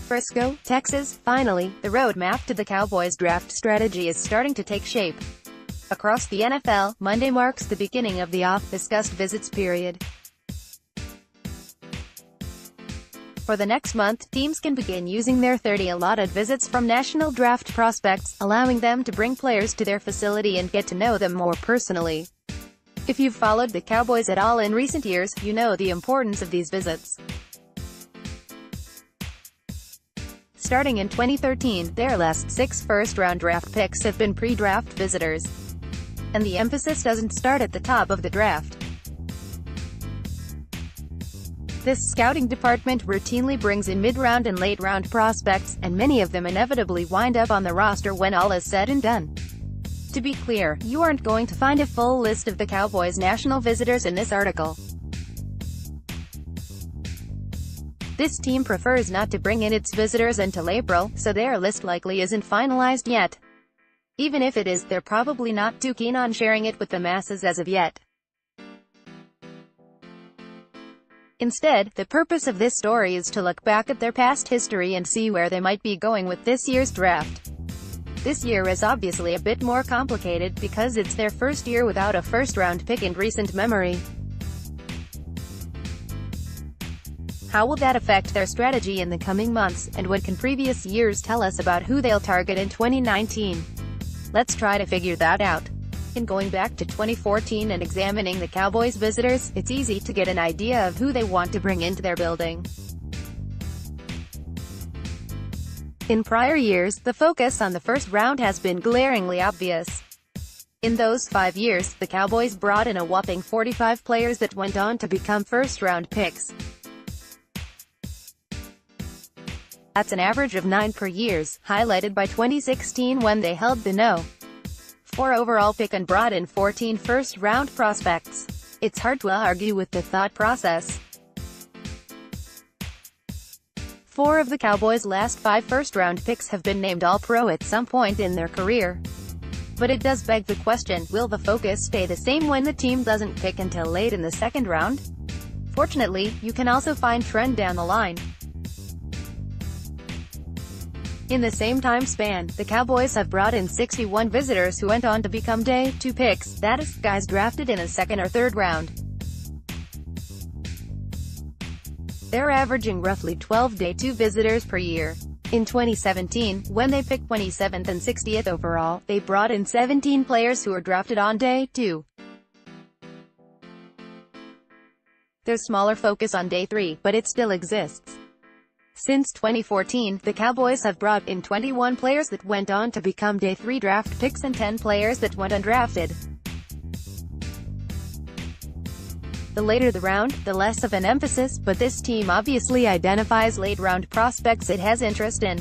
Frisco, Texas. Finally, the roadmap to the Cowboys draft strategy is starting to take shape. Across the NFL, Monday marks the beginning of the oft-discussed visits period. For the next month, teams can begin using their 30 allotted visits from national draft prospects, allowing them to bring players to their facility and get to know them more personally. If you've followed the Cowboys at all in recent years, you know the importance of these visits. Starting in 2013, their last 6 first-round draft picks have been pre-draft visitors. And the emphasis doesn't start at the top of the draft. This scouting department routinely brings in mid-round and late-round prospects, and many of them inevitably wind up on the roster when all is said and done. To be clear, you aren't going to find a full list of the Cowboys' national visitors in this article. This team prefers not to bring in its visitors until April, so their list likely isn't finalized yet. Even if it is, they're probably not too keen on sharing it with the masses as of yet. Instead, the purpose of this story is to look back at their past history and see where they might be going with this year's draft. This year is obviously a bit more complicated because it's their first year without a first-round pick in recent memory. How will that affect their strategy in the coming months, and what can previous years tell us about who they'll target in 2019? Let's try to figure that out. In going back to 2014 and examining the Cowboys' visitors, it's easy to get an idea of who they want to bring into their building. In prior years, the focus on the first round has been glaringly obvious. In those 5 years, the Cowboys brought in a whopping 45 players that went on to become first-round picks. That's an average of 9 per year, highlighted by 2016 when they held the No. 4 overall pick and brought in 14 first-round prospects. It's hard to argue with the thought process. 4 of the Cowboys' last 5 first-round picks have been named All-Pro at some point in their career. But it does beg the question, will the focus stay the same when the team doesn't pick until late in the second round? Fortunately, you can also find trend down the line. In the same time span, the Cowboys have brought in 61 visitors who went on to become day 2 picks, that is, guys drafted in the second or third round. They're averaging roughly 12 day 2 visitors per year. In 2017, when they picked 27th and 60th overall, they brought in 17 players who were drafted on day 2. There's smaller focus on day 3, but it still exists. Since 2014, the Cowboys have brought in 21 players that went on to become day 3 draft picks and 10 players that went undrafted. The later the round, the less of an emphasis, but this team obviously identifies late-round prospects it has interest in.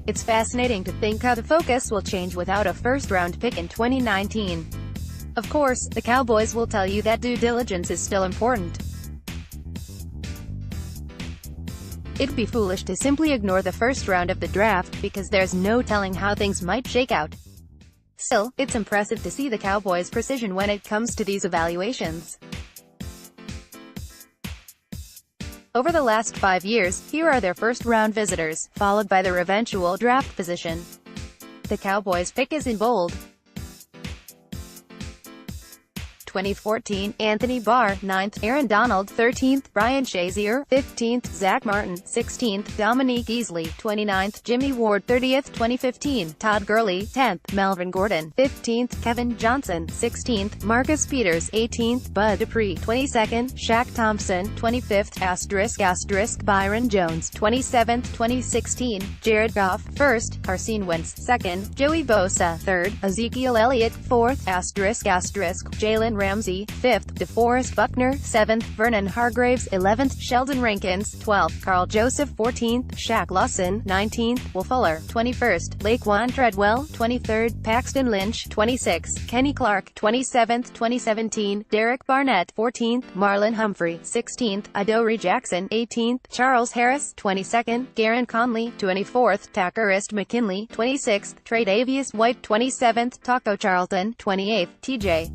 It's fascinating to think how the focus will change without a first-round pick in 2019. Of course, the Cowboys will tell you that due diligence is still important. It'd be foolish to simply ignore the first round of the draft, because there's no telling how things might shake out. Still, it's impressive to see the Cowboys' precision when it comes to these evaluations. Over the last 5 years, here are their first-round visitors, followed by their eventual draft position. The Cowboys' pick is in bold. 2014, Anthony Barr, 9th, Aaron Donald, 13th, Brian Shazier, 15th, Zach Martin, 16th, Dominique Easley, 29th, Jimmy Ward, 30th, 2015, Todd Gurley, 10th, Melvin Gordon, 15th, Kevin Johnson, 16th, Marcus Peters, 18th, Bud Dupree, 22nd, Shaq Thompson, 25th, ***, Byron Jones, 27th, 2016, Jared Goff, 1st, Carson Wentz, 2nd, Joey Bosa, 3rd, Ezekiel Elliott, 4th, ***, Jalen Ramsey, 5th, DeForest Buckner, 7th, Vernon Hargraves, 11th, Sheldon Rankins, 12th, Carl Joseph, 14th, Shaq Lawson, 19th, Will Fuller, 21st, Laquan Treadwell, 23rd, Paxton Lynch, 26th, Kenny Clark, 27th, 2017, Derek Barnett, 14th, Marlon Humphrey, 16th, Adoree Jackson, 18th, Charles Harris, 22nd, Garen Conley, 24th, Takerist McKinley, 26th, Tre'Davious White, 27th, Taco Charlton, 28th, T.J.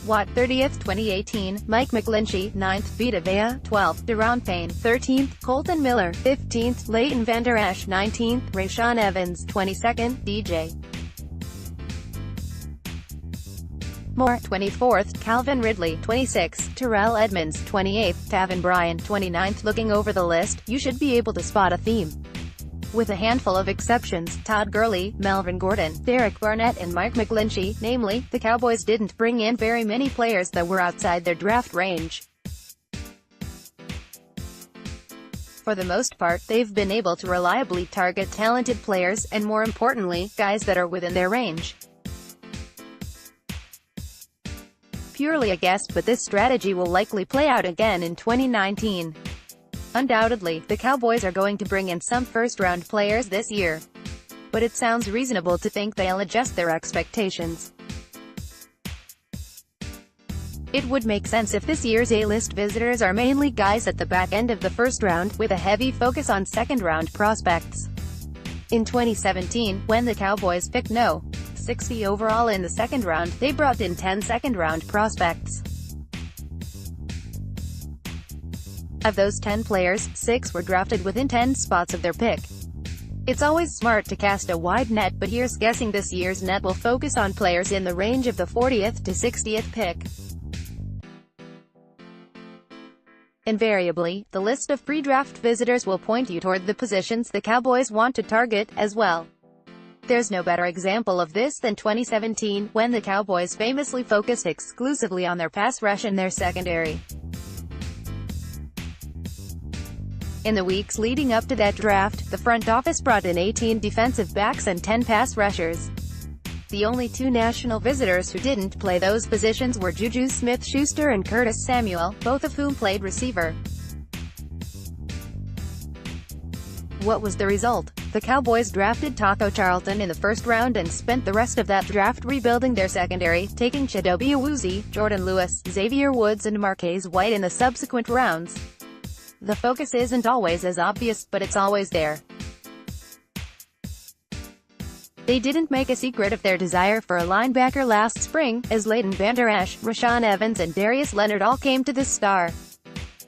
Watt 30th, 2018, Mike McGlinchey 9th, Vita Vea 12th, Deron Payne 13th, Colton Miller 15th, Leighton Vander Esch 19th, Rashawn Evans 22nd, DJ Moore 24th, Calvin Ridley 26th, Terrell Edmonds 28th, Taven Bryan 29th. Looking over the list, you should be able to spot a theme. With a handful of exceptions, Todd Gurley, Melvin Gordon, Derek Barnett and Mike McGlinchey, namely, the Cowboys didn't bring in very many players that were outside their draft range. For the most part, they've been able to reliably target talented players, and more importantly, guys that are within their range. Purely a guess, but this strategy will likely play out again in 2019. Undoubtedly, the Cowboys are going to bring in some first-round players this year. But it sounds reasonable to think they'll adjust their expectations. It would make sense if this year's A-list visitors are mainly guys at the back end of the first round, with a heavy focus on second-round prospects. In 2017, when the Cowboys picked no. 60 overall in the second round, they brought in 10 second-round prospects. Of those 10 players, 6 were drafted within 10 spots of their pick. It's always smart to cast a wide net, but here's guessing this year's net will focus on players in the range of the 40th to 60th pick. Invariably, the list of pre-draft visitors will point you toward the positions the Cowboys want to target, as well. There's no better example of this than 2017, when the Cowboys famously focused exclusively on their pass rush and their secondary. In the weeks leading up to that draft, the front office brought in 18 defensive backs and 10 pass rushers. The only two national visitors who didn't play those positions were Juju Smith-Schuster and Curtis Samuel, both of whom played receiver. What was the result? The Cowboys drafted Taco Charlton in the first round and spent the rest of that draft rebuilding their secondary, taking Chidobe Awuzie, Jordan Lewis, Xavier Woods and Marquez White in the subsequent rounds. The focus isn't always as obvious, but it's always there. They didn't make a secret of their desire for a linebacker last spring, as Leighton Vander Esch, Rashawn Evans and Darius Leonard all came to this star.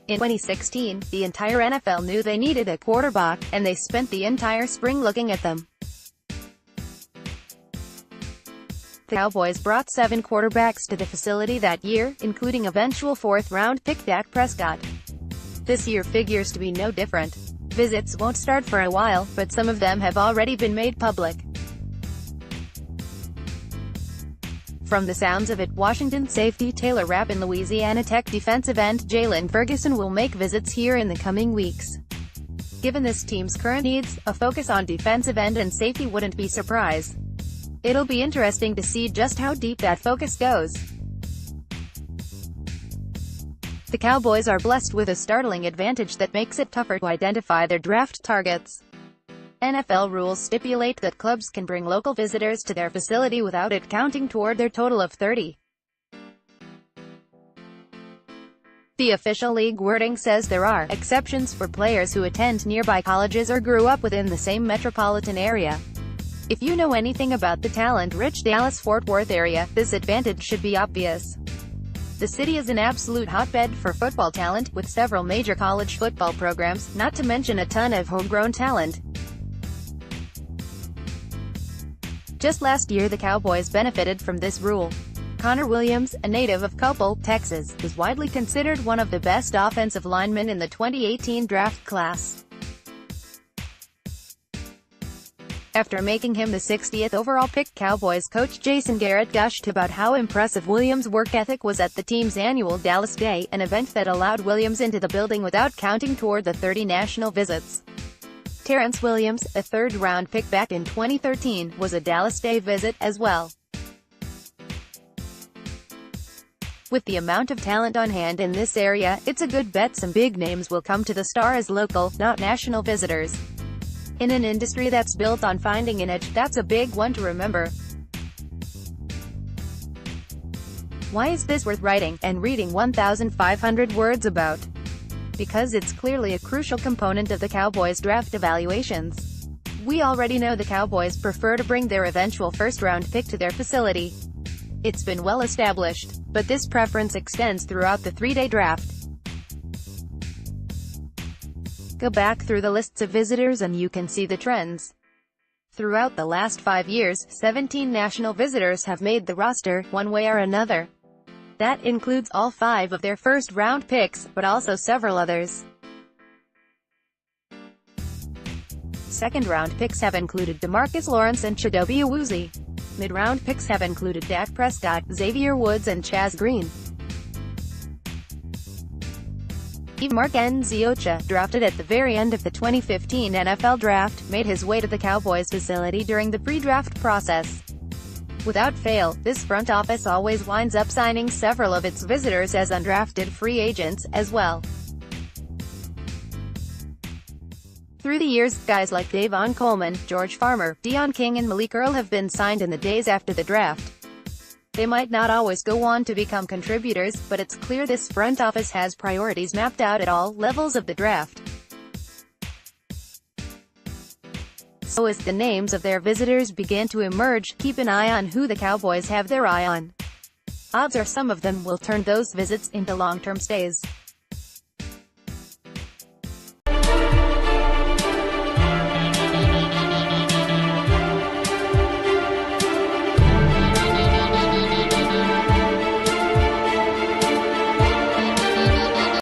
In 2016, the entire NFL knew they needed a quarterback, and they spent the entire spring looking at them. The Cowboys brought 7 quarterbacks to the facility that year, including eventual fourth-round pick Dak Prescott. This year figures to be no different. Visits won't start for a while, but some of them have already been made public. From the sounds of it, Washington safety Taylor Rapp and Louisiana Tech defensive end Jalen Ferguson will make visits here in the coming weeks. Given this team's current needs, a focus on defensive end and safety wouldn't be a surprise. It'll be interesting to see just how deep that focus goes. The Cowboys are blessed with a startling advantage that makes it tougher to identify their draft targets. NFL rules stipulate that clubs can bring local visitors to their facility without it counting toward their total of 30. The official league wording says there are exceptions for players who attend nearby colleges or grew up within the same metropolitan area. If you know anything about the talent-rich Dallas-Fort Worth area, this advantage should be obvious. The city is an absolute hotbed for football talent, with several major college football programs, not to mention a ton of homegrown talent. Just last year the Cowboys benefited from this rule. Connor Williams, a native of Coppell, Texas, was widely considered one of the best offensive linemen in the 2018 draft class. After making him the 60th overall pick, Cowboys coach Jason Garrett gushed about how impressive Williams' work ethic was at the team's annual Dallas Day, an event that allowed Williams into the building without counting toward the 30 national visits. Terrence Williams, a third-round pick back in 2013, was a Dallas Day visit, as well. With the amount of talent on hand in this area, it's a good bet some big names will come to the Star as local, not national visitors. In an industry that's built on finding an edge, that's a big one to remember. Why is this worth writing and reading 1,500 words about? Because it's clearly a crucial component of the Cowboys' draft evaluations. We already know the Cowboys prefer to bring their eventual first-round pick to their facility. It's been well established, but this preference extends throughout the three-day draft. Go back through the lists of visitors and you can see the trends. Throughout the last 5 years, 17 national visitors have made the roster, one way or another. That includes all 5 of their first-round picks, but also several others. Second-round picks have included DeMarcus Lawrence and Chidobe Awuzie. Mid-round picks have included Dak Prescott, Xavier Woods and Chaz Green. Mark Nziocha, drafted at the very end of the 2015 NFL Draft, made his way to the Cowboys facility during the pre-draft process. Without fail, this front office always winds up signing several of its visitors as undrafted free agents, as well. Through the years, guys like Davon Coleman, George Farmer, Deion King and Malik Earl have been signed in the days after the draft. They might not always go on to become contributors, but it's clear this front office has priorities mapped out at all levels of the draft. So as the names of their visitors begin to emerge, keep an eye on who the Cowboys have their eye on. Odds are some of them will turn those visits into long-term stays.